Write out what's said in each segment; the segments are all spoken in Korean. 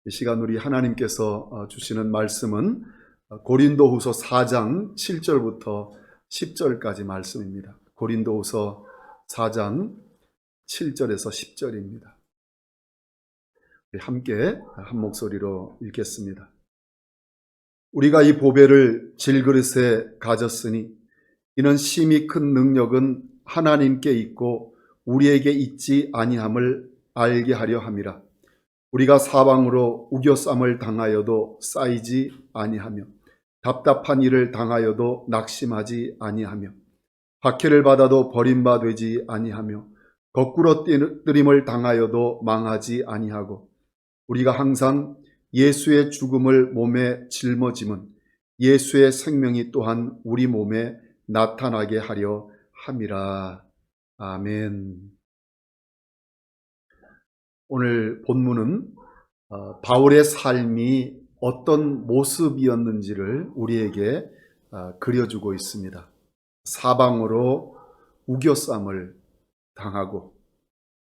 이 시간 우리 하나님께서 주시는 말씀은 고린도후서 4장 7절부터 10절까지 말씀입니다. 고린도후서 4장 7절에서 10절입니다. 우리 함께 한 목소리로 읽겠습니다. 우리가 이 보배를 질그릇에 가졌으니 이는 심히 큰 능력은 하나님께 있고 우리에게 있지 아니함을 알게 하려 함이라. 우리가 사방으로 우겨쌈을 당하여도 쌓이지 아니하며 답답한 일을 당하여도 낙심하지 아니하며 박해를 받아도 버림받지 아니하며 거꾸로 뜨림을 당하여도 망하지 아니하고 우리가 항상 예수의 죽음을 몸에 짊어짐은 예수의 생명이 또한 우리 몸에 나타나게 하려 함이라. 아멘. 오늘 본문은 바울의 삶이 어떤 모습이었는지를 우리에게 그려주고 있습니다. 사방으로 우겨쌈을 당하고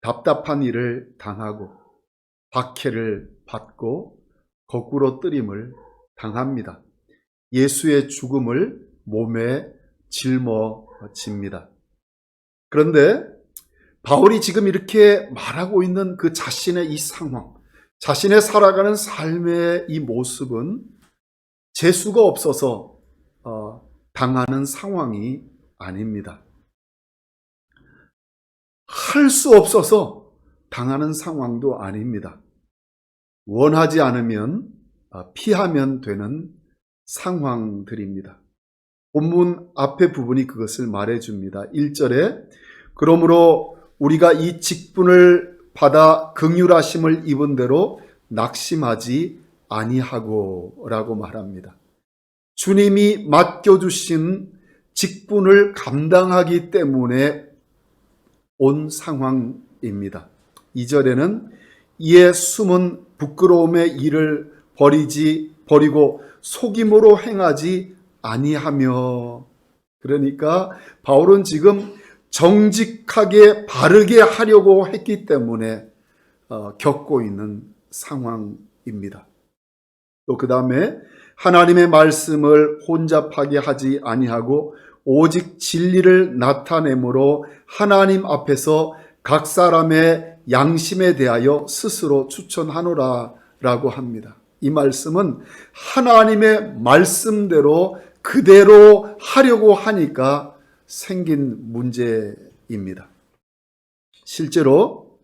답답한 일을 당하고 박해를 받고 거꾸로 뜨림을 당합니다. 예수의 죽음을 몸에 짊어집니다. 그런데 바울이 지금 이렇게 말하고 있는 그 자신의 이 상황, 자신의 살아가는 삶의 이 모습은 재수가 없어서 당하는 상황이 아닙니다. 할 수 없어서 당하는 상황도 아닙니다. 원하지 않으면 피하면 되는 상황들입니다. 본문 앞에 부분이 그것을 말해줍니다. 1절에 그러므로 우리가 이 직분을 받아 긍휼하심을 입은 대로 낙심하지 아니하고 라고 말합니다. 주님이 맡겨주신 직분을 감당하기 때문에 온 상황입니다. 2절에는 이에 숨은 부끄러움의 일을 버리고 속임으로 행하지 아니하며, 그러니까 바울은 지금 정직하게 바르게 하려고 했기 때문에 겪고 있는 상황입니다. 또 그 다음에 하나님의 말씀을 혼잡하게 하지 아니하고 오직 진리를 나타내므로 하나님 앞에서 각 사람의 양심에 대하여 스스로 추천하노라 라고 합니다. 이 말씀은 하나님의 말씀대로 그대로 하려고 하니까 생긴 문제입니다. 실제로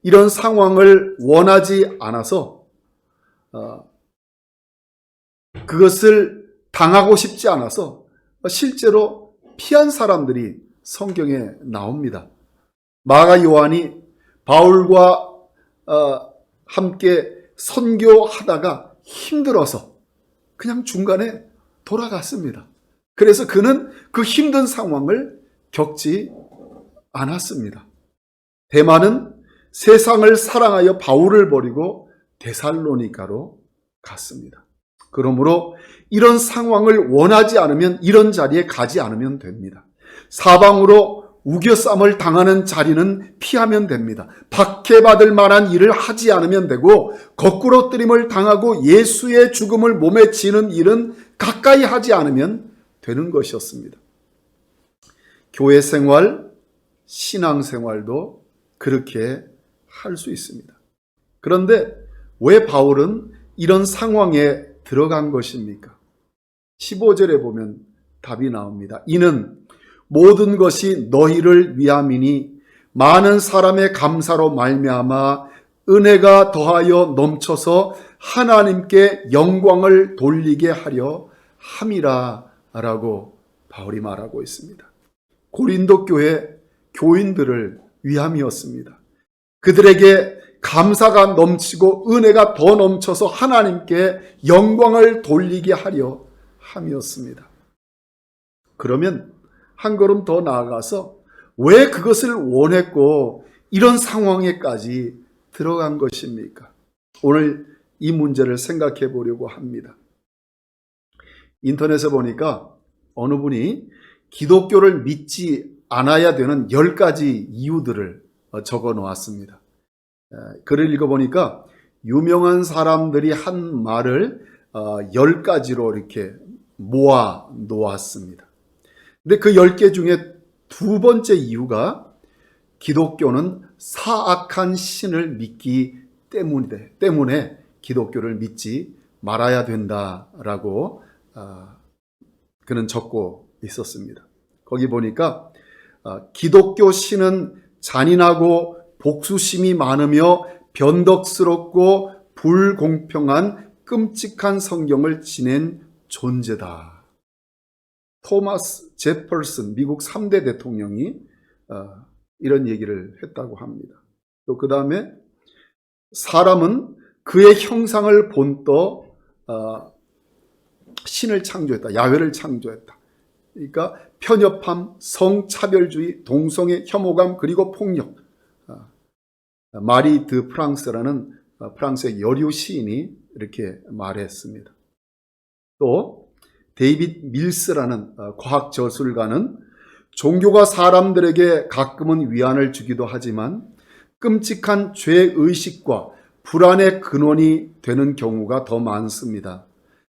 이런 상황을 원하지 않아서 그것을 당하고 싶지 않아서 실제로 피한 사람들이 성경에 나옵니다. 마가 요한이 바울과 함께 선교하다가 힘들어서 그냥 중간에 돌아갔습니다. 그래서 그는 그 힘든 상황을 겪지 않았습니다. 데마는 세상을 사랑하여 바울을 버리고 데살로니가로 갔습니다. 그러므로 이런 상황을 원하지 않으면 이런 자리에 가지 않으면 됩니다. 사방으로 우겨쌈을 당하는 자리는 피하면 됩니다. 박해받을 만한 일을 하지 않으면 되고 거꾸로 뜨림을 당하고 예수의 죽음을 몸에 지는 일은 가까이 하지 않으면 되는 것이었습니다. 교회 생활, 신앙 생활도 그렇게 할 수 있습니다. 그런데 왜 바울은 이런 상황에 들어간 것입니까? 15절에 보면 답이 나옵니다. 이는 모든 것이 너희를 위함이니 많은 사람의 감사로 말미암아 은혜가 더하여 넘쳐서 하나님께 영광을 돌리게 하려 함이라 라고 바울이 말하고 있습니다. 고린도 교회 교인들을 위함이었습니다. 그들에게 감사가 넘치고 은혜가 더 넘쳐서 하나님께 영광을 돌리게 하려 함이었습니다. 그러면 한 걸음 더 나아가서 왜 그것을 원했고 이런 상황에까지 들어간 것입니까? 오늘 이 문제를 생각해 보려고 합니다. 인터넷에 보니까 어느 분이 기독교를 믿지 않아야 되는 10가지 이유들을 적어 놓았습니다. 글을 읽어보니까 유명한 사람들이 한 말을 10가지로 이렇게 모아 놓았습니다. 근데 그 10개 중에 두 번째 이유가 기독교는 사악한 신을 믿기 때문에 기독교를 믿지 말아야 된다라고 그는 적고 있었습니다. 거기 보니까 기독교 신은 잔인하고 복수심이 많으며 변덕스럽고 불공평한 끔찍한 성경을 지낸 존재다. 토마스 제퍼슨 미국 3대 대통령이 이런 얘기를 했다고 합니다. 또 그 다음에 사람은 그의 형상을 본떠 신을 창조했다. 야훼를 창조했다. 그러니까 편협함, 성차별주의, 동성애, 혐오감, 그리고 폭력. 마리 드 프랑스라는 프랑스의 여류 시인이 이렇게 말했습니다. 또 데이빗 밀스라는 과학 저술가는 종교가 사람들에게 가끔은 위안을 주기도 하지만 끔찍한 죄의식과 불안의 근원이 되는 경우가 더 많습니다.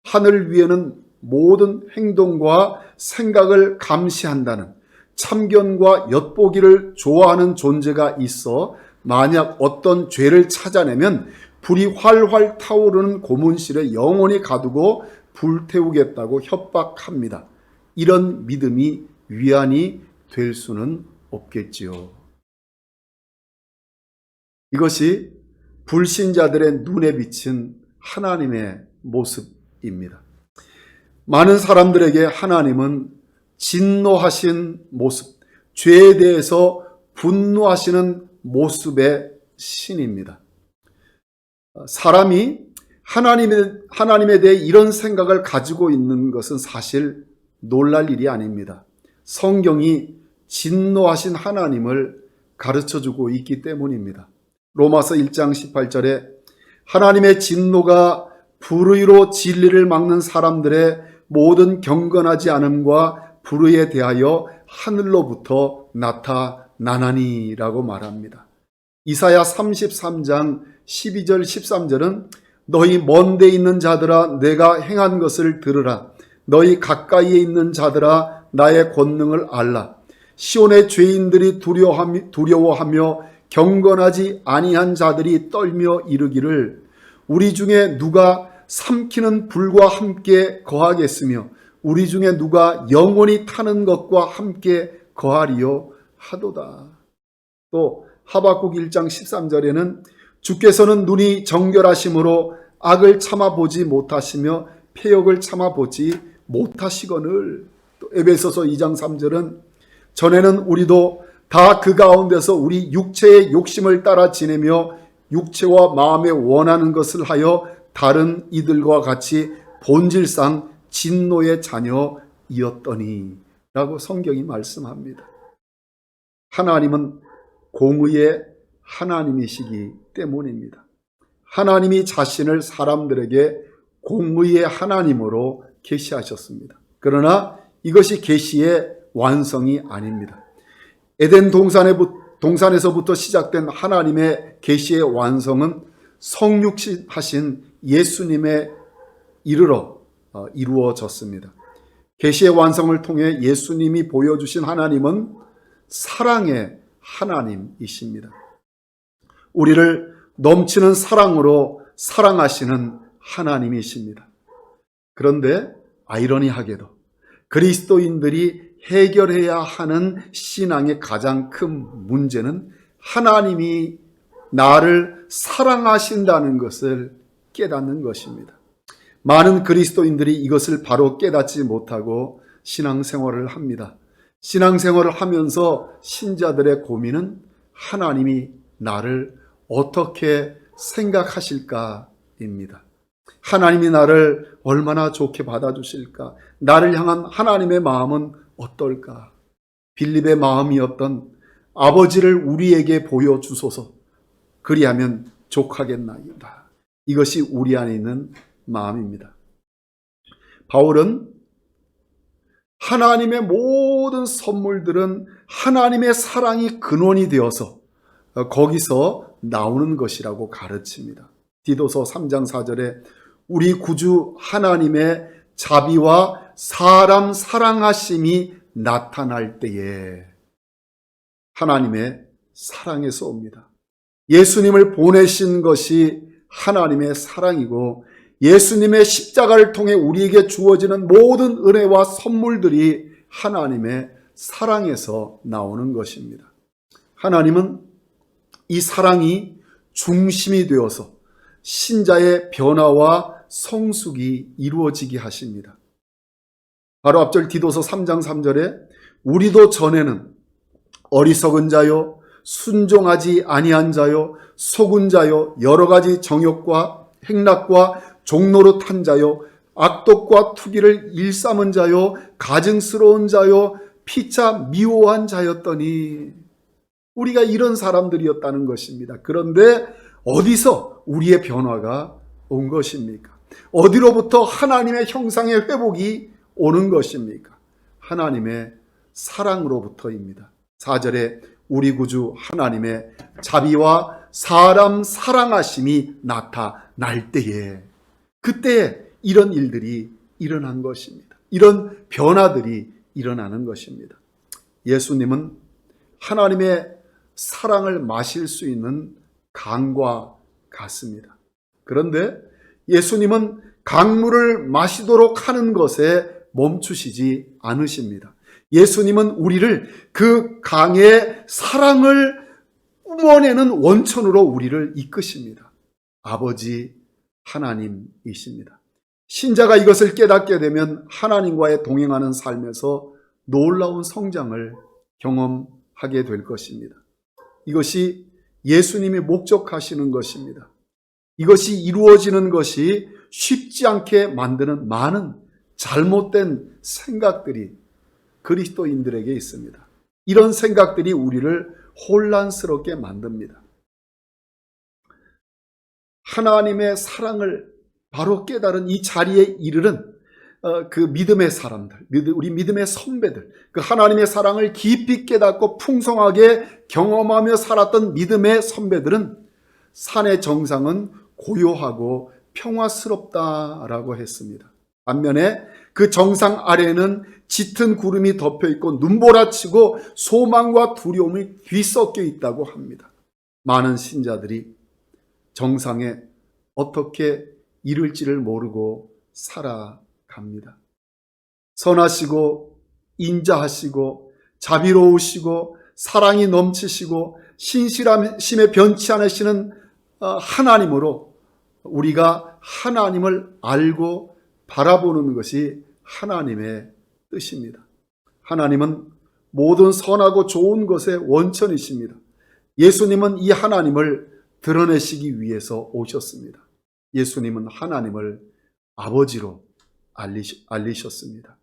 하늘 위에는 모든 행동과 생각을 감시한다는 참견과 엿보기를 좋아하는 존재가 있어 만약 어떤 죄를 찾아내면 불이 활활 타오르는 고문실에 영원히 가두고 불태우겠다고 협박합니다. 이런 믿음이 위안이 될 수는 없겠지요. 이것이 불신자들의 눈에 비친 하나님의 모습입니다. 많은 사람들에게 하나님은 진노하신 모습, 죄에 대해서 분노하시는 모습의 신입니다. 사람이 하나님에 대해 이런 생각을 가지고 있는 것은 사실 놀랄 일이 아닙니다. 성경이 진노하신 하나님을 가르쳐주고 있기 때문입니다. 로마서 1장 18절에 하나님의 진노가 불의로 진리를 막는 사람들의 모든 경건하지 않음과 불의에 대하여 하늘로부터 나타나나니라고 말합니다. 이사야 33장 12절 13절은 너희 먼데 있는 자들아 내가 행한 것을 들으라. 너희 가까이에 있는 자들아 나의 권능을 알라. 시온의 죄인들이 두려워하며 경건하지 아니한 자들이 떨며 이르기를 우리 중에 누가 삼키는 불과 함께 거하겠으며 우리 중에 누가 영원히 타는 것과 함께 거하리요 하도다. 또 하박국 1장 13절에는 주께서는 눈이 정결하심으로 악을 참아보지 못하시며 패역을 참아보지 못하시거늘. 또 에베소서 2장 3절은 전에는 우리도 다 그 가운데서 우리 육체의 욕심을 따라 지내며 육체와 마음에 원하는 것을 하여 다른 이들과 같이 본질상 진노의 자녀이었더니 라고 성경이 말씀합니다. 하나님은 공의의 하나님이시기 때문입니다. 하나님이 자신을 사람들에게 공의의 하나님으로 계시하셨습니다. 그러나 이것이 계시의 완성이 아닙니다. 에덴 동산에서부터 시작된 하나님의 계시의 완성은 성육신하신 예수님에 이르러 이루어졌습니다. 계시의 완성을 통해 예수님이 보여주신 하나님은 사랑의 하나님이십니다. 우리를 넘치는 사랑으로 사랑하시는 하나님이십니다. 그런데 아이러니하게도 그리스도인들이 해결해야 하는 신앙의 가장 큰 문제는 하나님이 나를 사랑하신다는 것을 깨닫는 것입니다. 많은 그리스도인들이 이것을 바로 깨닫지 못하고 신앙생활을 합니다. 신앙생활을 하면서 신자들의 고민은 하나님이 나를 어떻게 생각하실까입니다. 하나님이 나를 얼마나 좋게 받아주실까? 나를 향한 하나님의 마음은 어떨까? 빌립의 마음이었던 아버지를 우리에게 보여주소서. 그리하면 족하겠나이다. 이것이 우리 안에 있는 마음입니다. 바울은 하나님의 모든 선물들은 하나님의 사랑이 근원이 되어서 거기서 나오는 것이라고 가르칩니다. 디도서 3장 4절에 우리 구주 하나님의 자비와 사람 사랑하심이 나타날 때에, 하나님의 사랑에서 옵니다. 예수님을 보내신 것이 하나님의 사랑이고, 예수님의 십자가를 통해 우리에게 주어지는 모든 은혜와 선물들이 하나님의 사랑에서 나오는 것입니다. 하나님은 이 사랑이 중심이 되어서 신자의 변화와 성숙이 이루어지게 하십니다. 바로 앞절 디도서 3장 3절에 우리도 전에는 어리석은 자요, 순종하지 아니한 자요, 속은 자요, 여러 가지 정욕과 행락과 종로로 탄 자요, 악독과 투기를 일삼은 자요, 가증스러운 자요, 피차 미워한 자였더니, 우리가 이런 사람들이었다는 것입니다. 그런데 어디서 우리의 변화가 온 것입니까? 어디로부터 하나님의 형상의 회복이 오는 것입니까? 하나님의 사랑으로부터입니다. 4절에 우리 구주 하나님의 자비와 사람 사랑하심이 나타날 때에, 그때 이런 일들이 일어난 것입니다. 이런 변화들이 일어나는 것입니다. 예수님은 하나님의 사랑을 마실 수 있는 강과 같습니다. 그런데 예수님은 강물을 마시도록 하는 것에 멈추시지 않으십니다. 예수님은 우리를 그 강의 사랑을 뿜어내는 원천으로 우리를 이끄십니다. 아버지 하나님이십니다. 신자가 이것을 깨닫게 되면 하나님과의 동행하는 삶에서 놀라운 성장을 경험하게 될 것입니다. 이것이 예수님이 목적하시는 것입니다. 이것이 이루어지는 것이 쉽지 않게 만드는 많은 잘못된 생각들이 그리스도인들에게 있습니다. 이런 생각들이 우리를 혼란스럽게 만듭니다. 하나님의 사랑을 바로 깨달은 이 자리에 이르는 그 믿음의 사람들, 우리 믿음의 선배들, 그 하나님의 사랑을 깊이 깨닫고 풍성하게 경험하며 살았던 믿음의 선배들은 산의 정상은 고요하고 평화스럽다라고 했습니다. 반면에 그 정상 아래에는 짙은 구름이 덮여 있고 눈보라치고 소망과 두려움이 뒤섞여 있다고 합니다. 많은 신자들이 정상에 어떻게 이를지를 모르고 살아갑니다. 선하시고 인자하시고 자비로우시고 사랑이 넘치시고 신실하심에 변치 않으시는 하나님으로 우리가 하나님을 알고 바라보는 것이 하나님의 뜻입니다. 하나님은 모든 선하고 좋은 것의 원천이십니다. 예수님은 이 하나님을 드러내시기 위해서 오셨습니다. 예수님은 하나님을 아버지로 알리셨습니다.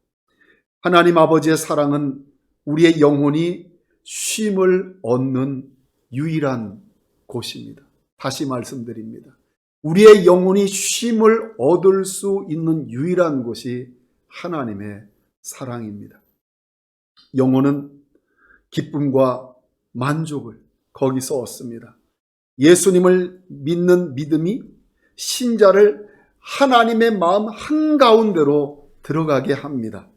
하나님 아버지의 사랑은 우리의 영혼이 쉼을 얻는 유일한 곳입니다. 다시 말씀드립니다. 우리의 영혼이 쉼을 얻을 수 있는 유일한 곳이 하나님의 사랑입니다. 영혼은 기쁨과 만족을 거기서 얻습니다. 예수님을 믿는 믿음이 신자를 하나님의 마음 한가운데로 들어가게 합니다.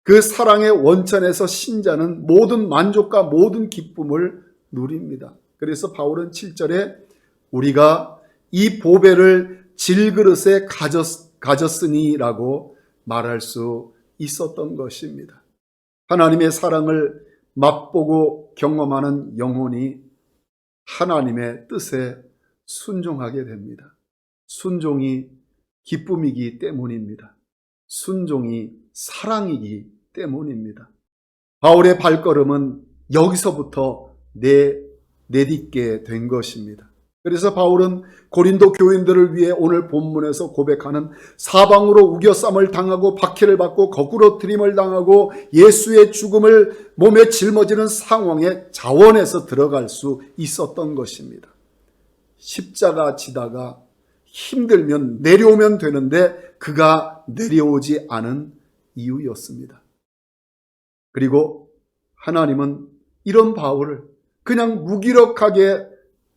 그 사랑의 원천에서 신자는 모든 만족과 모든 기쁨을 누립니다. 그래서 바울은 7절에 우리가 이 보배를 질그릇에 가졌으니라고 말할 수 있었던 것입니다. 하나님의 사랑을 맛보고 경험하는 영혼이 하나님의 뜻에 순종하게 됩니다. 순종이 기쁨이기 때문입니다. 순종이 사랑이기 때문입니다. 바울의 발걸음은 여기서부터 내딛게 된 것입니다. 그래서 바울은 고린도 교인들을 위해 오늘 본문에서 고백하는 사방으로 우겨쌈을 당하고 박해를 받고 거꾸로 트림을 당하고 예수의 죽음을 몸에 짊어지는 상황에 자원해서 들어갈 수 있었던 것입니다. 십자가 지다가 힘들면 내려오면 되는데 그가 내려오지 않은 이유였습니다. 그리고 하나님은 이런 바울을 그냥 무기력하게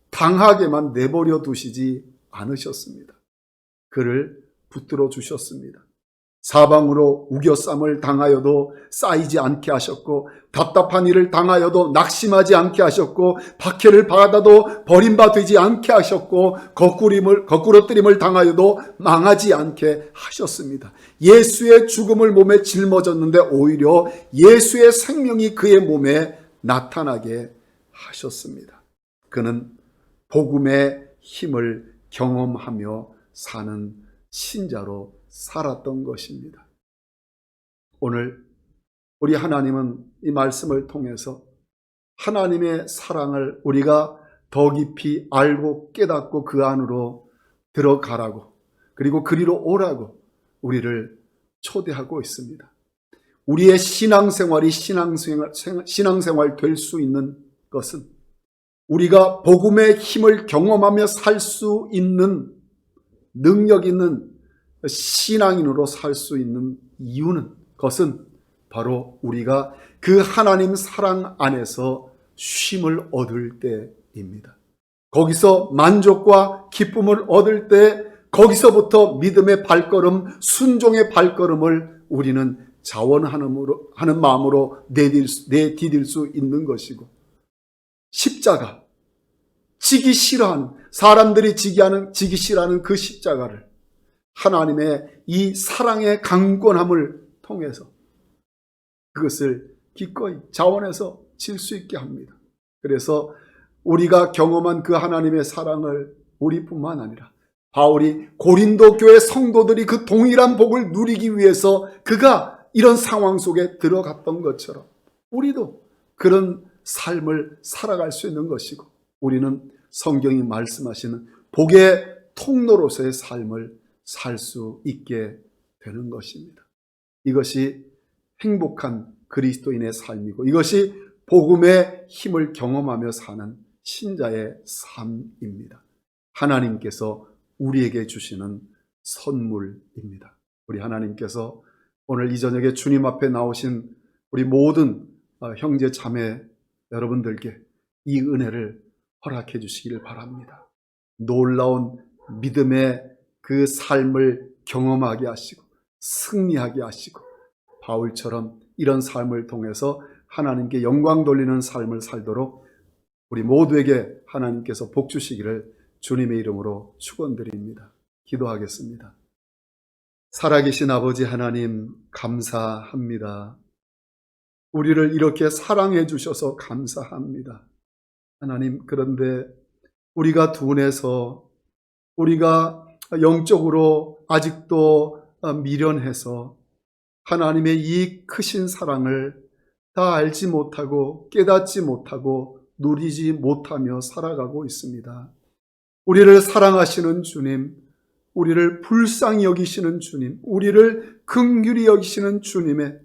당하게만 내버려 두시지 않으셨습니다. 그를 붙들어 주셨습니다. 사방으로 우겨쌈을 당하여도 쌓이지 않게 하셨고, 답답한 일을 당하여도 낙심하지 않게 하셨고, 박해를 받아도 버림받지 않게 하셨고, 거꾸러뜨림을 당하여도 망하지 않게 하셨습니다. 예수의 죽음을 몸에 짊어졌는데 오히려 예수의 생명이 그의 몸에 나타나게 하셨습니다. 그는 복음의 힘을 경험하며 사는 신자로 살았던 것입니다. 오늘 우리 하나님은 이 말씀을 통해서 하나님의 사랑을 우리가 더 깊이 알고 깨닫고 그 안으로 들어가라고, 그리고 그리로 오라고 우리를 초대하고 있습니다. 우리의 신앙생활이 신앙생활 될 수 있는 것은 우리가 복음의 힘을 경험하며 살 수 있는 능력 있는 신앙인으로 살 수 있는 이유는, 그것은 바로 우리가 그 하나님 사랑 안에서 쉼을 얻을 때입니다. 거기서 만족과 기쁨을 얻을 때, 거기서부터 믿음의 발걸음, 순종의 발걸음을 우리는 자원하는 마음으로 내디딜 수 있는 것이고, 십자가, 지기 싫어하는, 사람들이 지기 싫어하는 그 십자가를 하나님의 이 사랑의 강권함을 통해서 그것을 기꺼이 자원해서 질 수 있게 합니다. 그래서 우리가 경험한 그 하나님의 사랑을 우리뿐만 아니라 바울이 고린도 교회 성도들이 그 동일한 복을 누리기 위해서 그가 이런 상황 속에 들어갔던 것처럼 우리도 그런 삶을 살아갈 수 있는 것이고, 우리는 성경이 말씀하시는 복의 통로로서의 삶을 살 수 있게 되는 것입니다. 이것이 행복한 그리스도인의 삶이고, 이것이 복음의 힘을 경험하며 사는 신자의 삶입니다. 하나님께서 우리에게 주시는 선물입니다. 우리 하나님께서 오늘 이 저녁에 주님 앞에 나오신 우리 모든 형제 자매 여러분들께 이 은혜를 허락해 주시기를 바랍니다. 놀라운 믿음의 그 삶을 경험하게 하시고 승리하게 하시고, 바울처럼 이런 삶을 통해서 하나님께 영광 돌리는 삶을 살도록 우리 모두에게 하나님께서 복 주시기를 주님의 이름으로 축원드립니다. 기도하겠습니다. 살아계신 아버지 하나님, 감사합니다. 우리를 이렇게 사랑해 주셔서 감사합니다. 하나님, 그런데 우리가 둔해서, 우리가 영적으로 아직도 미련해서 하나님의 이 크신 사랑을 다 알지 못하고 깨닫지 못하고 누리지 못하며 살아가고 있습니다. 우리를 사랑하시는 주님, 우리를 불쌍히 여기시는 주님, 우리를 긍휼히 여기시는 주님의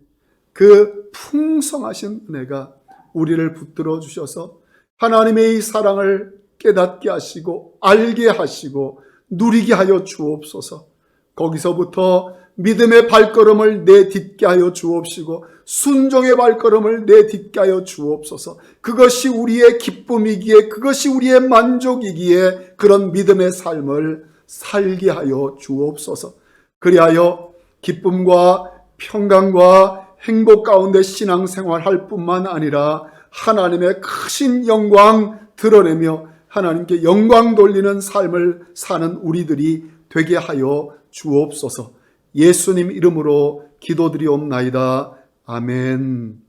그 풍성하신 은혜가 우리를 붙들어 주셔서 하나님의 이 사랑을 깨닫게 하시고 알게 하시고 누리게 하여 주옵소서. 거기서부터 믿음의 발걸음을 내딛게 하여 주옵시고 순종의 발걸음을 내딛게 하여 주옵소서. 그것이 우리의 기쁨이기에, 그것이 우리의 만족이기에 그런 믿음의 삶을 살게 하여 주옵소서. 그리하여 기쁨과 평강과 행복 가운데 신앙생활할 뿐만 아니라 하나님의 크신 영광 드러내며 하나님께 영광 돌리는 삶을 사는 우리들이 되게 하여 주옵소서. 예수님 이름으로 기도드리옵나이다. 아멘.